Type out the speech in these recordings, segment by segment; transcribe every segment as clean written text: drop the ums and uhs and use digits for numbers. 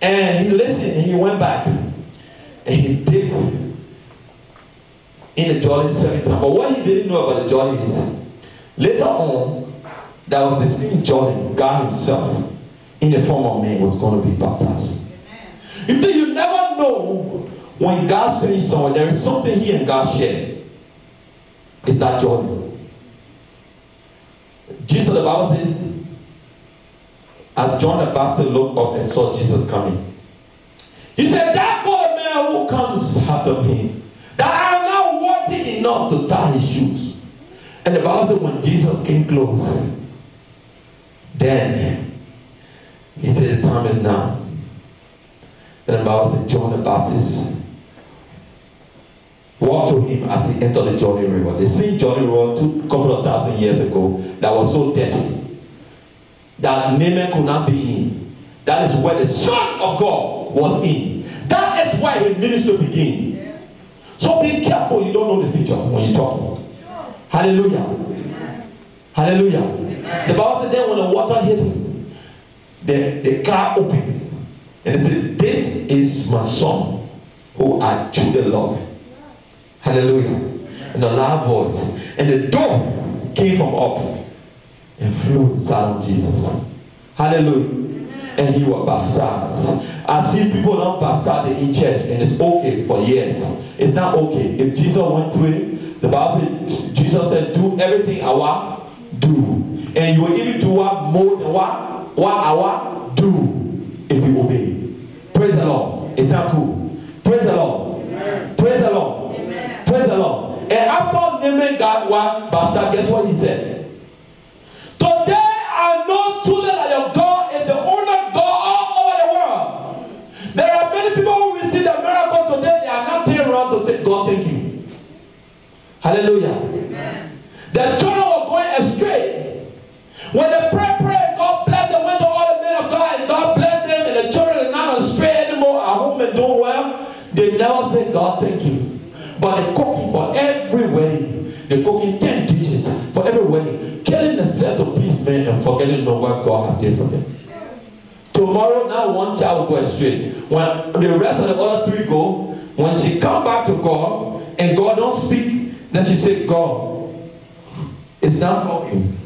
And he listened and he went back. And he dipped in the Jordan 7 times. But what he didn't know about the Jordan is, later on, there was the same Jordan, God himself, in the form of man, was going to be baptized. You see, you never know when God sends someone, there is something he and God share. It's that Jordan. Jesus, the Bible said, as John the Baptist looked up and saw Jesus coming, he said, that God man who comes after me, that I am not worthy enough to tie his shoes. And the Bible said, when Jesus came close, then he said, the time is now. And the Bible said, John the Baptist walked to him as he entered the Jordan River. The same Jordan River a couple of thousand years ago that was so dirty that Naaman could not be in. That is where the Son of God was in. That is where his ministry began. Yes. So be careful, you don't know the future when you're talking. Sure. Hallelujah. Amen. Hallelujah. Amen. The Bible said then when the water hit him, the cloud opened. And it said, this is my son who I truly love. Hallelujah. And a loud voice. And the dove came from up and flew inside of Jesus. Hallelujah. And he was baptized. I see people not baptized in church and it's okay for years. It's not okay. If Jesus went through it, the Bible said, Jesus said, do everything I want, do. And you will even do what more than what I want, do, if you obey. Praise the Lord. It's not cool. Praise the Lord. Amen. Praise the Lord. Amen. Praise the Lord. And after Naaman got one baptized, guess what he said? Today I know truly that your God is the only God all over the world. There are many people who receive the miracle today, they are not turning around to say, God, thank you. Hallelujah. Amen. The children were going astray. When they pray, God bless them, went to all the men of God, and God bless them, and the children are not astray anymore, at home and doing well. They never say, God, thank you. But they're cooking for every wedding. They're cooking 10 dishes for every wedding, killing the set of policemen and forgetting to know what God has did for them. Tomorrow, now one child will go astray. When the rest of the other three go, when she come back to God and God don't speak, then she say, God, it's not talking.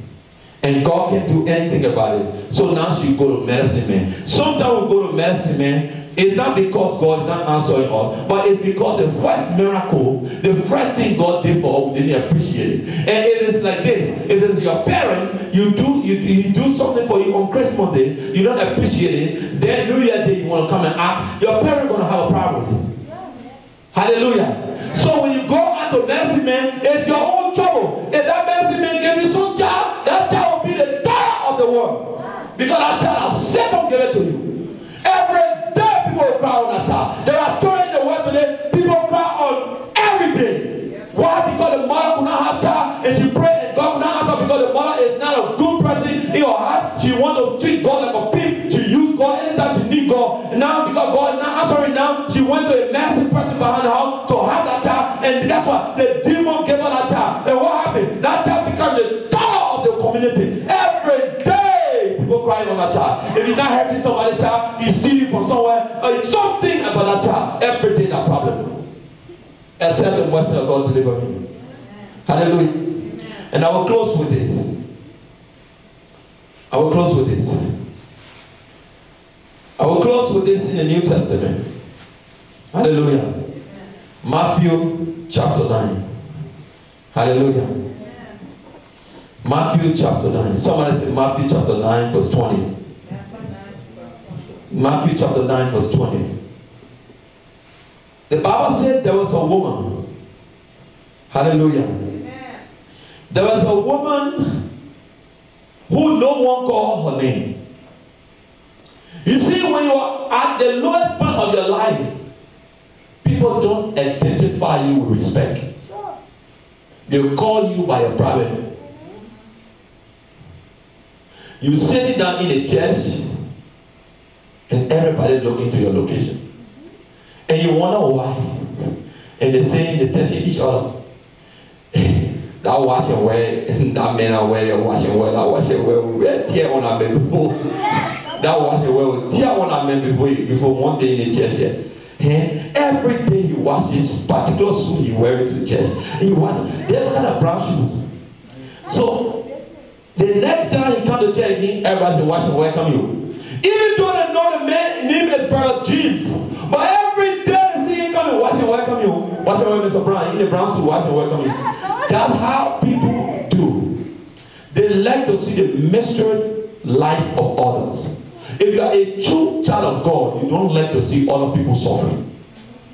And God can't do anything about it. So now she go to medicine man. Sometimes we go to medicine man. It's not because God is not answering us, but it's because the first miracle, the first thing God did for us, we didn't appreciate it. And it is like this. If it's your parent, you do something for you on Christmas Day, you don't appreciate it, then New Year Day you want to come and ask, your parent going to have a problem with it. Hallelujah. So when you go out to medicine man, it's your own trouble. If that medicine man gave you some child, that child will be the terror of the world. Because that child, Satan gave it to you. Every day people cry on that child. There are children in the world today, people cry on every day. Why? Because the mother could not have child and she prayed and God could not answer because the mother is not a good person in her heart. She wants to treat God like a pig. She used God anytime she needs God. And now because God is not answering now, she went to a massive person behind the house to have that child. And guess what? The demon gave her that child. And what happened? That child became the terror of the community. Every day people crying on that child. If he's not helping somebody's child, he's stealing from somewhere. Something about that child. Every day that problem. Except the mercy of God deliver him. Hallelujah. Amen. And I will close with this. I will close with this. I will close with this in the New Testament. Hallelujah. Amen. Matthew chapter 9. Hallelujah. Amen. Matthew chapter 9. Somebody say Matthew chapter 9 verse 20. Matthew chapter 9 verse 20. The Bible said there was a woman. Hallelujah. Amen. There was a woman who no one called her name. You see, when you are at the lowest point of your life, people don't identify you with respect. They call you by your private name. You sit down in a church and everybody look into your location. And you wonder why. And they're saying, they're touching each other. That wash and wear, that man are wearing wash and wear, that wash and wear, we wear tear on our baby. That wash away with tear one amen before one day in the church here. Every day he washes particular shoe he wear to church. He wash. They look at a brown shoe. So the next time he come to church again, everybody wash and welcome you. Even though they know the man name is Brother James, but every day they see him come and wash and welcome you. Wash and welcome Mr. Brown in the brown suit, wash and welcome you. That's how people do. They like to see the mystery life of others. If you are a true child of God, you don't like to see other people suffering.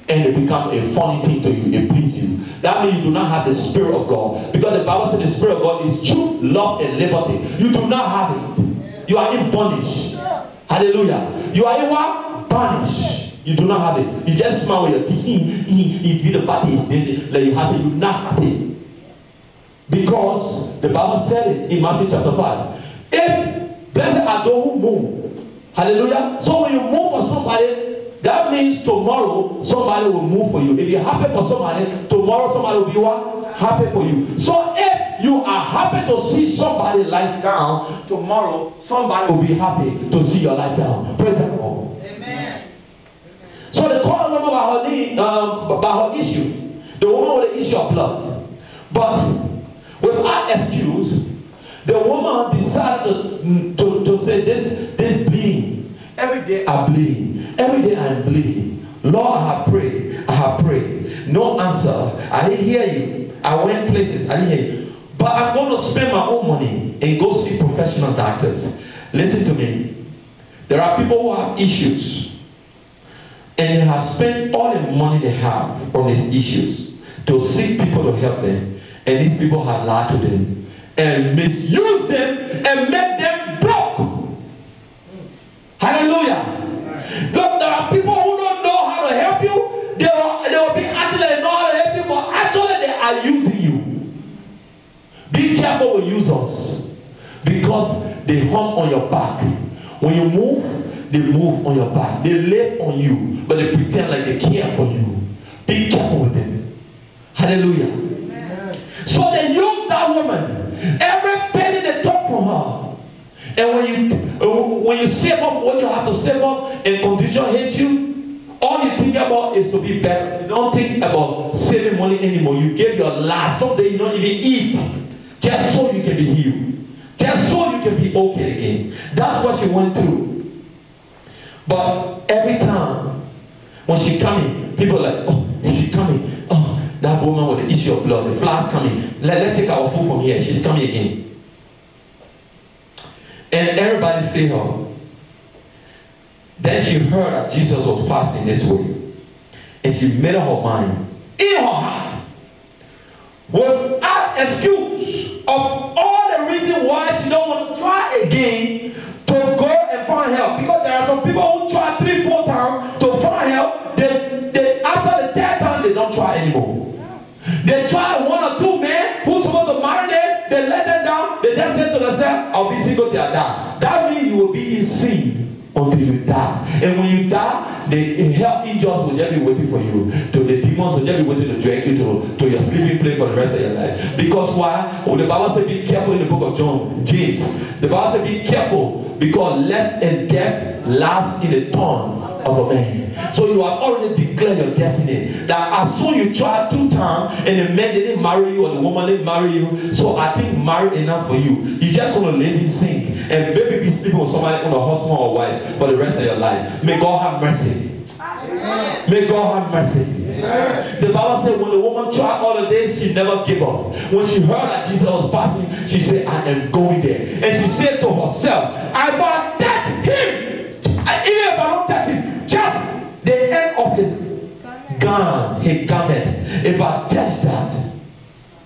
And it become a funny thing to you, it pleases you. That means you do not have the Spirit of God. Because the Bible says the Spirit of God is truth, love, and liberty. You do not have it. You are in bondage. Hallelujah. You are in what? Bondage. You do not have it. You just smile with your teeth. He did the party, like you have it. You do not have it. Because the Bible said it in Matthew chapter 5. If blessed are those who move. Hallelujah. So when you move for somebody, that means tomorrow somebody will move for you. If you're happy for somebody, tomorrow somebody will be what? Happy for you. So if you are happy to see somebody life down, tomorrow somebody will be happy to see your life down. Praise the Lord. Amen. So they call a woman about her issue. The woman with the issue of blood. But without excuse, the woman decided to say this bleeding. Every day I bleed. Every day I am bleeding. Lord, I have prayed. I have prayed. No answer. I didn't hear you. I went places. I didn't hear you. But I'm going to spend my own money and go see professional doctors. Listen to me. There are people who have issues. And they have spent all the money they have on these issues to seek people to help them. And these people have lied to them and misuse them and make them broke. Hallelujah. Look, there are people who don't know how to help you. They will be acting like they know how to help you, but actually they are using you. Be careful with users, because they hum on your back. When you move, they move on your back. They live on you, but they pretend like they care for you. Be careful with them. Hallelujah. Amen. So they use that woman. Every penny they took from her. And when you save up what you have to save up and condition hit you, all you think about is to be better. You don't think about saving money anymore. You give your life. Someday you don't even eat. Just so you can be healed. Just so you can be okay again. That's what she went through. But every time when she coming, people are like, oh, is she coming? Oh, that woman with the issue of blood, the flies coming. Let's take our food from here. She's coming again. And everybody feared her. Then she heard that Jesus was passing this way. And she made up her mind in her heart, without excuse, of all the reasons why she don't want to try again to go and find help. Because there are some people who try 3-4 times to find help. They after the third time, they don't try anymore. They try 1 or 2 men who's supposed to marry them. They let them down. They just say to themselves, I'll be single till I die. That means you will be in sin until you die. And when you die, the hell angels will just be waiting for you. The demons will just be waiting to drag you to your sleeping place for the rest of your life. Because why? Oh, the Bible says be careful in the book of James. The Bible says be careful, because life and death lies in the tongue of a man. So you have already declared your destiny. That as soon you try 2 times and the man didn't marry you or the woman didn't marry you, so I think married enough for you. You just want to live in sin and maybe be sleeping with somebody, with a husband or wife for the rest of your life. May God have mercy. Amen. May God have mercy. Amen. The Bible said when the woman tried all the days, she never gave up. When she heard that Jesus was passing, she said, I am going there. And she said to herself, I will touch him. Even if I don't touch him, just the end of his garment. If I touch that,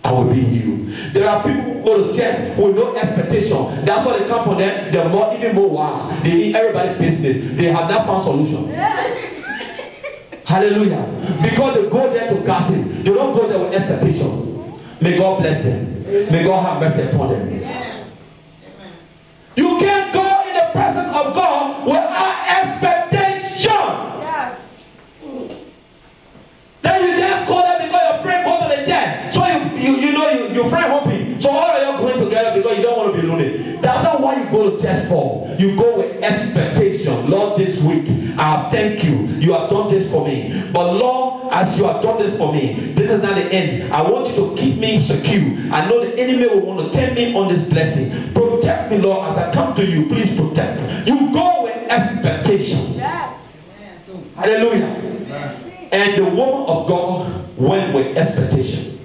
I will be healed. There are people who go to church with no expectation. That's why they come for them. They're even more wild. They need everybody's business. They have not found solution. Yes. Hallelujah. Because they go there to gossip. They don't go there with expectation. May God bless them. May God have mercy upon them. Yes. You can't go in the presence of God without expectation. Yes. Then you just go there because your friend go to the church. So your friend hoping. So all of you are going together because you don't want to be lonely. That's not what you go to church for. You go with expectation. Lord, this week, I thank you. You have done this for me. But Lord, as you have done this for me, this is not the end. I want you to keep me secure. I know the enemy will want to tempt me on this blessing. Protect me, Lord, as I come to you. Please protect me. You go with expectation. Yes. Hallelujah. And the woman of God went with expectation.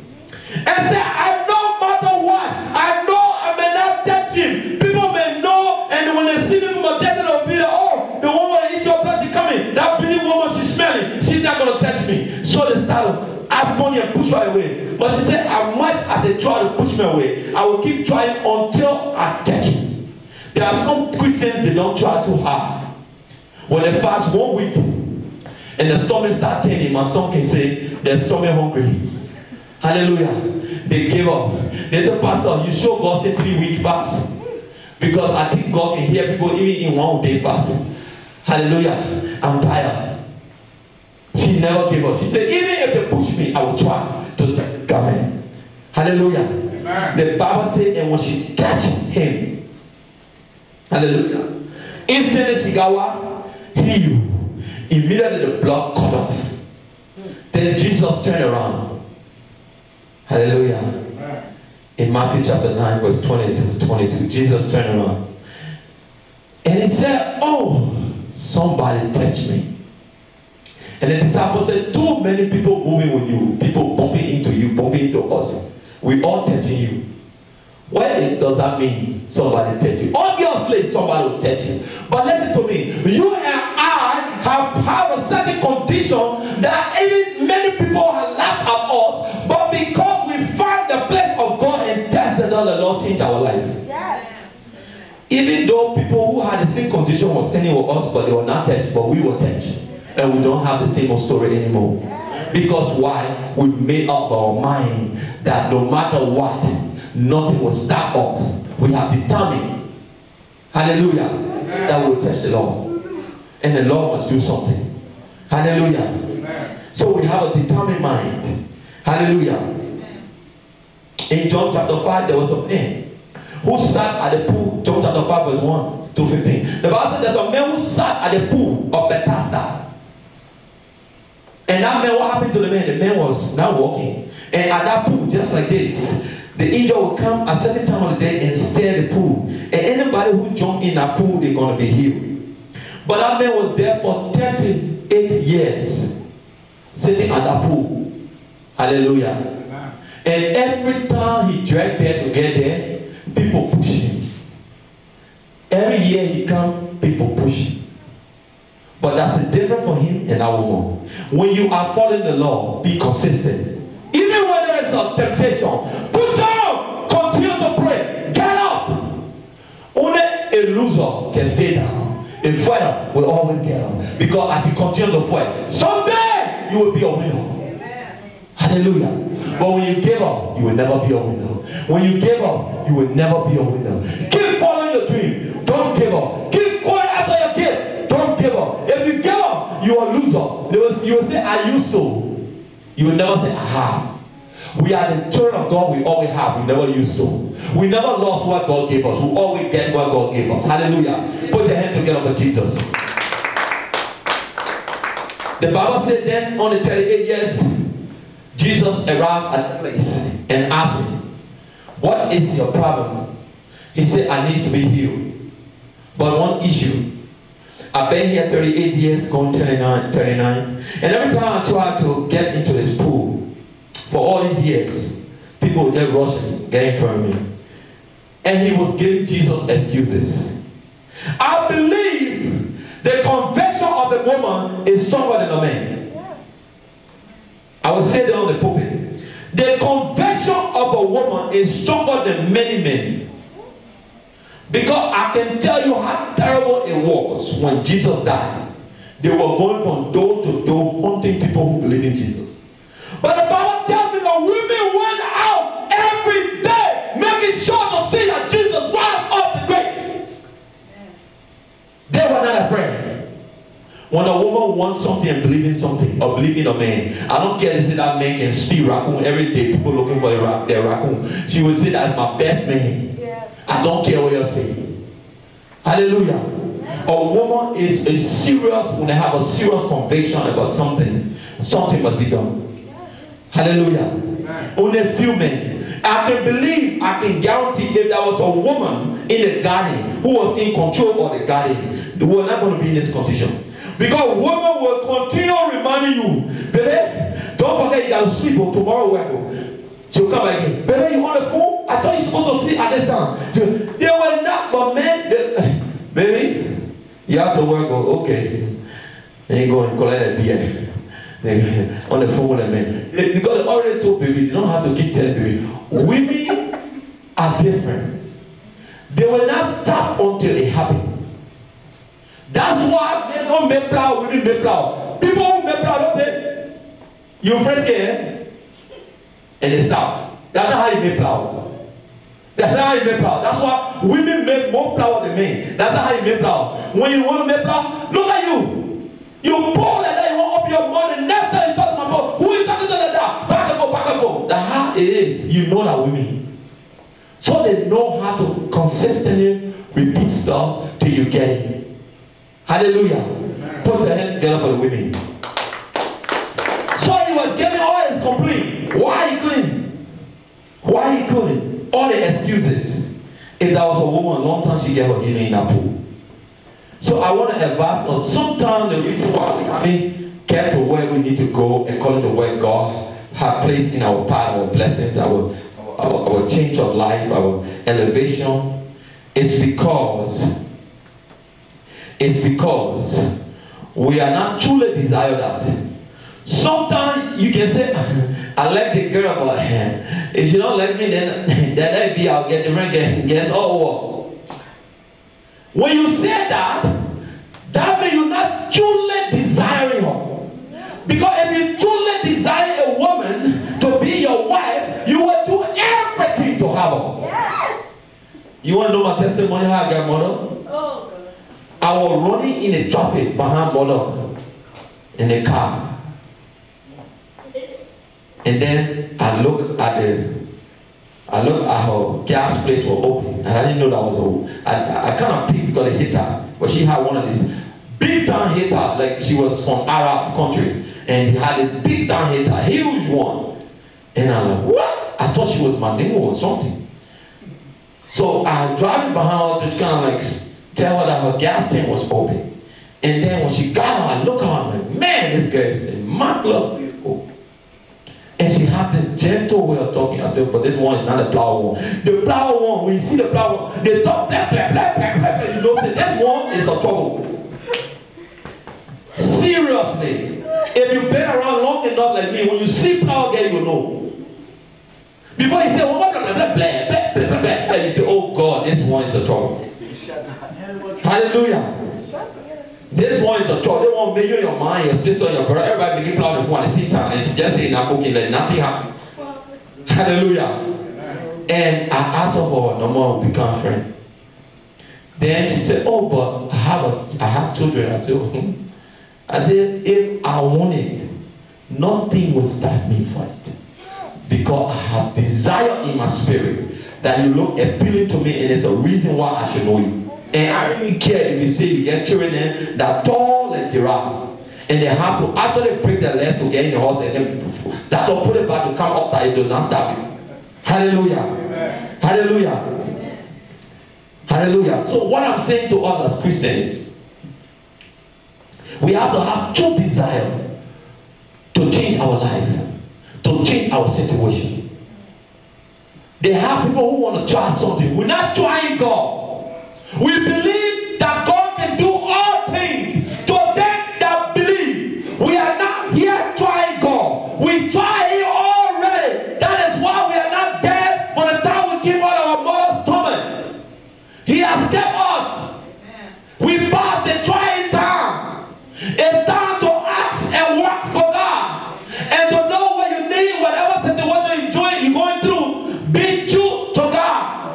And said, I no matter what, I know I may not touch him. People may know, and when they see me from a distance, they'll be like, oh, the woman that eats your blood, she's coming. That bleeding woman, she's smelling. She's not going to touch me. So they started act funny and push her away. But she said, as much as they try to push me away, I will keep trying until I touch him. There are some Christians, they don't try too hard. When they fast 1 week, and the stomach start turning, my son can say, they're stomach hungry. Hallelujah. They gave up. They said, Pastor, you sure God said 3 week fast? Because I think God can hear people even in 1 day fast. Hallelujah. I'm tired. She never gave up. She said, even if they push me, I will try to touch his garment. Hallelujah. Amen. The Bible said, and when she touched him, hallelujah, instantly she got what? Healed. Immediately the blood cut off. Then Jesus turned around. Hallelujah. Amen. In Matthew chapter 9 verse 20 to 22, Jesus turned around. And he said, oh, somebody touched me. And the disciples said, too many people moving with you. People bumping into you, bumping into us. We all touching you. What does that mean? Somebody touch you. Obviously, somebody will touch you. But listen to me. You and I have a certain condition that even many people have laughed at us. But because we find the place of God and tested on the Lord, change our life. Yes. Even though people who had the same condition were standing with us, but they were not touched, but we were touched. And we don't have the same story anymore. Because why? We made up our mind that no matter what, nothing will stop up. We have determined, hallelujah, that we will touch the Lord. And the Lord must do something. Hallelujah. So we have a determined mind. Hallelujah. In John chapter 5, there was a man who sat at the pool. John chapter 5 verse 1 to 15. The Bible says there's a man who sat at the pool of Bethesda. And that man, what happened to the man? The man was now walking. And at that pool, just like this, the angel will come at a certain time of the day and stir the pool. And anybody who jump in that pool, they're going to be healed. But that man was there for 38 years, sitting at that pool. Hallelujah. Amen. And every time he dragged there to get there, people push him. Every year he come, people push him. But that's the difference for him and that woman. When you are following the law, be consistent. Even when there is a temptation, push on, continue to pray, get up. Only a loser can stay down. A fighter will always get up. Because as you continue to fight, someday you will be a winner. Amen. Hallelujah. Amen. But when you give up, you will never be a winner. When you give up, you will never be a winner. Keep following your dream. Don't give up. Keep going after your gift. Don't give up. If you give up, you are a loser. You will say, I used to. You will never say, I have. We are the children of God. We always have. We never used to. We never lost what God gave us. We always get what God gave us. Hallelujah. Put your hand together for Jesus. The Bible said then on the 38 years, Jesus arrived at the place and asked him, what is your problem? He said, I need to be healed. But one issue. I've been here 38 years, going 39. And every time I try to get into this pool, for all these years, people would just rush me, get in front of me. And he was giving Jesus excuses. I believe the confession of a woman is stronger than a man. I will say that on the pulpit. The confession of a woman is stronger than many men. Because I can tell you how terrible it was when Jesus died. They were going from door to door hunting people who believe in Jesus. But the Bible tells me that women went out every day making sure to see that Jesus rose off the grave. They were not afraid. When a woman wants something and believes in something, or believes in a man, I don't care to say that man can steal raccoon every day, people looking for their raccoon. She will say that's my best man. I don't care what you're saying. Hallelujah. A woman is a serious, when they have a serious conviction about something, something must be done. Hallelujah. Only a few men. I can believe, I can guarantee if there was a woman in the garden who was in control of the garden, we were not going to be in this condition. Because women will continue reminding you, baby, don't forget you got to sleep or tomorrow we go. She'll come back again. Baby, you on the phone? I thought you were supposed to sleep at this time. They were not, but men, baby, you have to work. Okay. Then you go and collect a beer. On the phone with a man. Because they already told baby, you don't have to keep telling baby. Women are different. They will not stop until it happens. That's why they don't make plow, women make plow. People who make plow don't say, you first here, and they stop. That's not how you make plow. That's not how you make plow. That's why women make more plow than men. That's not how you make plow. When you want to make plow, look at you. You pull like that, you want up your money. Next time you talk to my boy, who is talking to that? Back and go, back and go. That's how it is. You know that women. So they know how to consistently repeat stuff till you get it. Hallelujah. Put your hand together for the women. So he was getting all his complaint. Why he couldn't? Why he couldn't? All the excuses. If there was a woman, a long time she get her healing in that pool. So I want to advise us. Sometimes the reason why we can't get to where we need to go according to where God has placed in our path, our blessings, our change of life, our elevation, is because we are not truly desire that. Sometimes you can say, I like the girl, but if she don't like me, then let me I'll get the ring, get over. When you say that means you're not truly desiring her. Because if you truly desire a woman to be your wife, you will do everything to have her. Yes. You want to know my testimony how I got mother? Oh. I was running in the traffic behind mother in the car. And then I look at her gas place was open, and I didn't know that was open. I kind of peeked because it hit her, but she had one of these big time hitter, like she was from Arab country, and had a big time hitter, huge one. And I'm like, what? I thought she was Mandingo or something. So I was driving behind her to kind of like tell her that her gas tank was open. And then when she got her, I look at her, I'm like, man, this girl is immaculate. And she had this gentle way of talking. I said, but this one is not a plow one. The plow one, when you see the plow one, they talk blah, blah, blah, blah, blah, blah. You know, say, this one is a trouble. Seriously. If you've been around long enough like me, when you see plow girl, you know. Before you say, oh, blah, blah, blah, blah, blah, blah, blah, blah, you say, oh God, this one is a trouble. Hallelujah. This one is a trouble. They won't make you your mind, your sister, your brother, everybody making plow the phone at the same time. And she just saying, not cooking, like nothing happened. Hallelujah. And I asked her for a number to become friend. Then she said, oh, but I have children. I said, I said, if I wanted, nothing will stop me from it. Because I have desire in my spirit that you look appealing to me, and it's a reason why I should know you. And I don't even care if you say you get children that tall like giraffe, and they have to actually break their legs to get in the horse, and then that will put it back to come up that it does not stop you. Hallelujah. Amen. Hallelujah. Amen. Hallelujah. So what I'm saying to us as Christians, we have to have true desire to change our life, to change our situation. They have people who want to try something. We're not trying God. We believe that God can do all things to them that believe. We are not here trying God. We try Him already. That is why we are not dead for the time we came out of our mother's stomach. He has kept us. We passed the trying time. It's time to ask and work for God. And to know what you need, whatever situation you're going through, be true to God.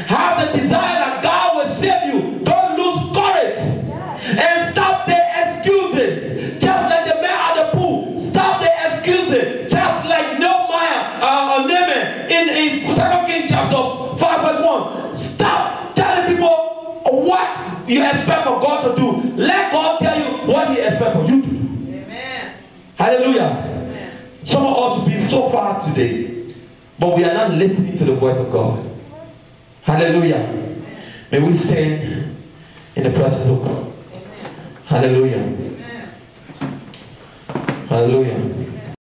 Have the desire that God will save you. Don't lose courage. And stop the excuses. Just like the man at the pool. Stop the excuses. Just like Naaman in 2 Kings chapter 5 verse 1. Stop telling people what you expect for God to do, let God tell you what He expects for you to do. Amen. Hallelujah. Amen. Some of us will be so far today, but we are not listening to the voice of God. Hallelujah. Amen. May we stand in the presence of God. Amen. Hallelujah. Amen. Hallelujah.